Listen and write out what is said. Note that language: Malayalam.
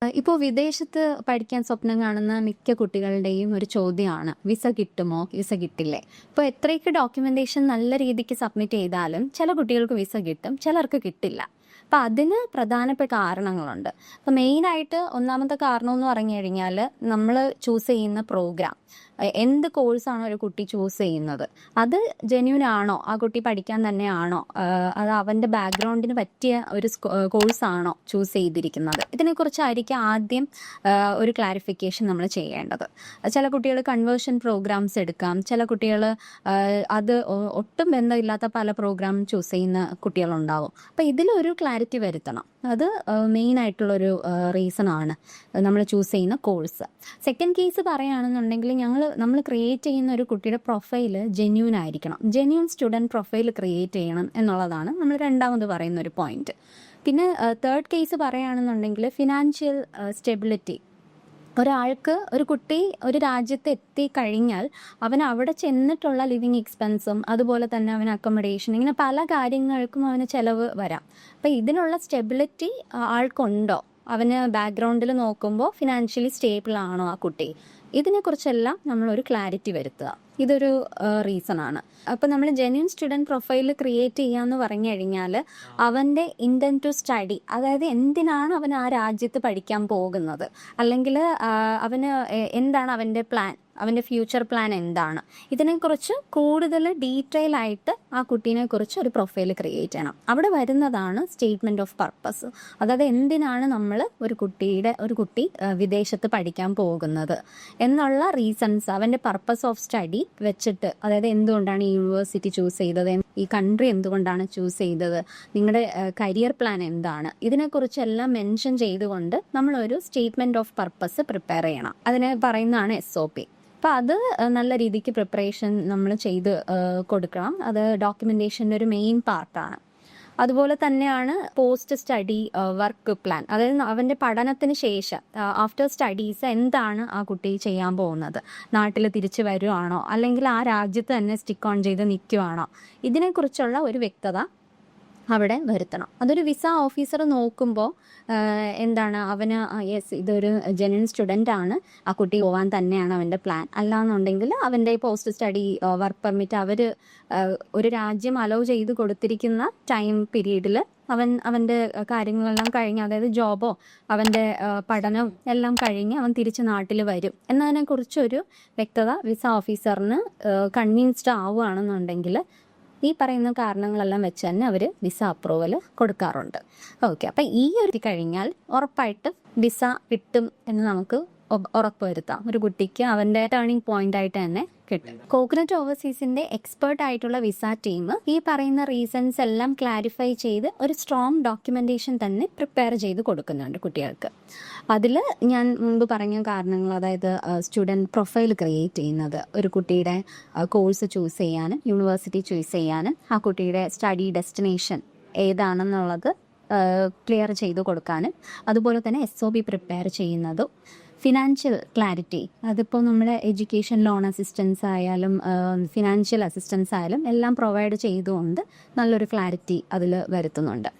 ഇപ്പോൾ വിദേശത്ത് പഠിക്കാൻ സ്വപ്നം കാണുന്ന മിക്ക കുട്ടികളുടെയും ഒരു ചോദ്യമാണ് വിസ കിട്ടുമോ, വിസ കിട്ടില്ലേ? ഇപ്പോൾ എത്രയൊക്കെ ഡോക്യുമെന്റേഷൻ നല്ല രീതിക്ക് സബ്മിറ്റ് ചെയ്താലും ചില കുട്ടികൾക്ക് വിസ കിട്ടും, ചിലർക്ക് കിട്ടില്ല. അപ്പം അതിന് പ്രധാനപ്പെട്ട കാരണങ്ങളുണ്ട്. അപ്പം മെയിനായിട്ട് ഒന്നാമത്തെ കാരണം എന്ന് പറഞ്ഞു കഴിഞ്ഞാൽ നമ്മൾ ചൂസ് ചെയ്യുന്ന പ്രോഗ്രാം, എന്ത് കോഴ്സാണോ ഒരു കുട്ടി ചൂസ് ചെയ്യുന്നത് അത് ജെന്യൂൻ ആണോ, ആ കുട്ടി പഠിക്കാൻ തന്നെയാണോ, അത് അവൻ്റെ ബാക്ക്ഗ്രൗണ്ടിന് പറ്റിയ ഒരു കോഴ്സാണോ ചൂസ് ചെയ്തിരിക്കുന്നത്, ഇതിനെക്കുറിച്ചായിരിക്കും ആദ്യം ഒരു ക്ലാരിഫിക്കേഷൻ നമ്മൾ ചെയ്യേണ്ടത്. ചില കുട്ടികൾ കൺവേർഷൻ പ്രോഗ്രാംസ് എടുക്കാം, ചില കുട്ടികൾ അത് ഒട്ടും ബന്ധമില്ലാത്ത പല പ്രോഗ്രാം ചൂസ് ചെയ്യുന്ന കുട്ടികളുണ്ടാവും. അപ്പം ഇതിലൊരു ക്ലാരിറ്റി വരുത്തണം. അത് മെയിൻ ആയിട്ടുള്ളൊരു റീസൺ ആണ് നമ്മൾ ചൂസ് ചെയ്യുന്ന കോഴ്സ്. സെക്കൻഡ് കേസ് പറയുകയാണെന്നുണ്ടെങ്കിൽ നമ്മൾ ക്രിയേറ്റ് ചെയ്യുന്ന ഒരു കുട്ടിയുടെ പ്രൊഫൈല് ജെന്യൂൻ ആയിരിക്കണം. ജെന്യൂൻ സ്റ്റുഡൻറ് പ്രൊഫൈൽ ക്രിയേറ്റ് ചെയ്യണം എന്നുള്ളതാണ് നമ്മൾ രണ്ടാമത് പറയുന്ന ഒരു പോയിന്റ്. പിന്നെ തേർഡ് കേസ് പറയുകയാണെന്നുണ്ടെങ്കിൽ ഫിനാൻഷ്യൽ സ്റ്റെബിലിറ്റി. ഒരു കുട്ടി ഒരു രാജ്യത്ത് എത്തിക്കഴിഞ്ഞാൽ അവൻ അവിടെ ചെന്നിട്ടുള്ള ലിവിങ് എക്സ്പെൻസും അതുപോലെ തന്നെ അവന് അക്കോമഡേഷൻ, ഇങ്ങനെ പല കാര്യങ്ങൾക്കും അവന് ചിലവ് വരാം. അപ്പം ഇതിനുള്ള സ്റ്റെബിലിറ്റി ആൾക്കുണ്ടോ, അവന് ബാക്ക്ഗ്രൗണ്ടിൽ നോക്കുമ്പോൾ ഫിനാൻഷ്യലി സ്റ്റേബിൾ ആണോ ആ കുട്ടി, ഇതിനെക്കുറിച്ചെല്ലാം നമ്മളൊരു ക്ലാരിറ്റി വരുത്തുക. ഇതൊരു റീസൺ ആണ്. അപ്പം നമ്മൾ ജെന്യൂൻ സ്റ്റുഡൻറ് പ്രൊഫൈൽ ക്രിയേറ്റ് ചെയ്യാന്ന് പറഞ്ഞു കഴിഞ്ഞാൽ അവൻ്റെ ഇൻറ്റൻറ്റ് ടു സ്റ്റഡി, അതായത് എന്തിനാണ് അവൻ ആ രാജ്യത്ത് പഠിക്കാൻ പോകുന്നത്, അല്ലെങ്കിൽ അവന് എന്താണ് അവൻ്റെ പ്ലാൻ, അവൻ്റെ ഫ്യൂച്ചർ പ്ലാൻ എന്താണ്, ഇതിനെക്കുറിച്ച് കൂടുതൽ ഡീറ്റെയിൽ ആയിട്ട് ആ കുട്ടീനെക്കുറിച്ച് ഒരു പ്രൊഫൈൽ ക്രിയേറ്റ് ചെയ്യണം. അവിടെ വരുന്നതാണ് സ്റ്റേറ്റ്മെൻറ്റ് ഓഫ് പർപ്പസ്. അതായത് എന്തിനാണ് നമ്മൾ ഒരു കുട്ടി വിദേശത്ത് പഠിക്കാൻ പോകുന്നത് എന്നുള്ള റീസൺസ്, അവൻ്റെ പർപ്പസ് ഓഫ് സ്റ്റഡി വെച്ചിട്ട്, അതായത് എന്തുകൊണ്ടാണ് ഈ യൂണിവേഴ്സിറ്റി ചൂസ് ചെയ്തത്, ഈ കൺട്രി എന്തുകൊണ്ടാണ് ചൂസ് ചെയ്തത്, നിങ്ങളുടെ കരിയർ പ്ലാൻ എന്താണ്, ഇതിനെക്കുറിച്ചെല്ലാം മെൻഷൻ ചെയ്തുകൊണ്ട് നമ്മളൊരു സ്റ്റേറ്റ്മെൻറ്റ് ഓഫ് പർപ്പസ് പ്രിപ്പയർ ചെയ്യണം. അതിനെ പറയുന്നതാണ് SOP. അപ്പോൾ അത് നല്ല രീതിക്ക് പ്രിപ്പറേഷൻ നമ്മൾ ചെയ്ത് കൊടുക്കണം. അത് ഡോക്യുമെൻറ്റേഷൻ്റെ ഒരു മെയിൻ പാർട്ടാണ്. അതുപോലെ തന്നെയാണ് പോസ്റ്റ് സ്റ്റഡി വർക്ക് പ്ലാൻ. അതായത് അവൻ്റെ പഠനത്തിന് ശേഷം ആഫ്റ്റർ സ്റ്റഡീസ് എന്താണ് ആ കുട്ടി ചെയ്യാൻ പോകുന്നത്, നാട്ടിൽ തിരിച്ചു വരുവാണോ അല്ലെങ്കിൽ ആ രാജ്യത്ത് തന്നെ സ്റ്റിക്ക് ഓൺ ചെയ്ത് നിൽക്കുവാണോ, ഇതിനെക്കുറിച്ചുള്ള ഒരു വ്യക്തത അവിടെ വരുത്തണം. അതൊരു വിസ ഓഫീസർ നോക്കുമ്പോൾ എന്താണ് അവന് ഇതൊരു ജെന്യൂൻ സ്റ്റുഡൻ്റ് ആണ്, ആ കുട്ടി പോകാൻ തന്നെയാണ് അവൻ്റെ പ്ലാൻ, അല്ലാന്നുണ്ടെങ്കിൽ അവൻ്റെ പോസ്റ്റ് സ്റ്റഡി വർക്ക് പെർമിറ്റ് അവർ ഒരു രാജ്യം അലോ ചെയ്ത് കൊടുത്തിരിക്കുന്ന ടൈം പീരീഡിൽ അവൻ്റെ കാര്യങ്ങളെല്ലാം കഴിഞ്ഞ്, അതായത് ജോബോ അവൻ്റെ പഠനം എല്ലാം കഴിഞ്ഞ് അവൻ തിരിച്ച് നാട്ടിൽ വരും എന്നതിനെക്കുറിച്ചൊരു വ്യക്തത വിസ ഓഫീസറിന് കൺവിൻസ്ഡ് ആവുകയാണെന്നുണ്ടെങ്കിൽ ഈ പറയുന്ന കാരണങ്ങളെല്ലാം വെച്ച് തന്നെ അവർ വിസ അപ്രൂവൽ കൊടുക്കാറുണ്ട്. ഓക്കെ, അപ്പം ഈ ഒരു കഴിഞ്ഞാൽ ഉറപ്പായിട്ടും വിസ കിട്ടും എന്ന് നമുക്ക് ഉറപ്പുവരുത്താം. ഒരു കുട്ടിക്ക് അവൻ്റെ ടേണിംഗ് പോയിന്റ് ആയിട്ട് തന്നെ കിട്ടും. കോക്കനട്ട് ഓവർസീസിന്റെ എക്സ്പേർട്ട് ആയിട്ടുള്ള വിസ ടീം ഈ പറയുന്ന റീസൺസ് എല്ലാം ക്ലാരിഫൈ ചെയ്ത് ഒരു സ്ട്രോങ് ഡോക്യുമെന്റേഷൻ തന്നെ പ്രിപ്പയർ ചെയ്ത് കൊടുക്കുന്നുണ്ട് കുട്ടികൾക്ക്. അതിൽ ഞാൻ മുൻപ് പറഞ്ഞ കാരണങ്ങൾ, അതായത് സ്റ്റുഡൻറ് പ്രൊഫൈൽ ക്രിയേറ്റ് ചെയ്യുന്നത്, ഒരു കുട്ടിയുടെ കോഴ്സ് ചൂസ് ചെയ്യാനും യൂണിവേഴ്സിറ്റി ചൂസ് ചെയ്യാനും ആ കുട്ടിയുടെ സ്റ്റഡി ഡെസ്റ്റിനേഷൻ ഏതാണെന്നുള്ളത് ക്ലിയർ ചെയ്ത് കൊടുക്കാനും, അതുപോലെ തന്നെ SOP പ്രിപ്പയർ ചെയ്യുന്നതും, ഫിനാൻഷ്യൽ ക്ലാരിറ്റി, അതിപ്പോൾ നമ്മുടെ എഡ്യൂക്കേഷൻ ലോൺ അസിസ്റ്റൻസ് ആയാലും ഫിനാൻഷ്യൽ അസിസ്റ്റൻസ് ആയാലും എല്ലാം പ്രൊവൈഡ് ചെയ്തുകൊണ്ട് നല്ലൊരു ക്ലാരിറ്റി അതിൽ വരുത്തുന്നുണ്ട്.